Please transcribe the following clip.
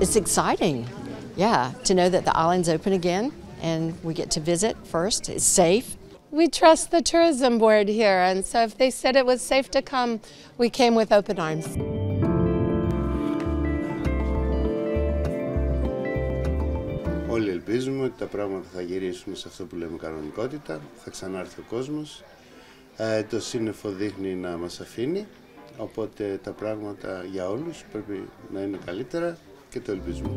It's exciting, yeah, to know that the island's open again and we get to visit first. It's safe. We trust the tourism board here, and so if they said it was safe to come, we came with open arms. Όλοι ελπίζουμε ότι τα πράγματα θα γυρίσουν σε αυτό που λέμε κανονικότητα, θα ξανάρθει ο κόσμος. Το σύννεφο δείχνει να μας αφήνει, οπότε τα πράγματα για όλους πρέπει να είναι καλύτερα και το ελπίζουμε.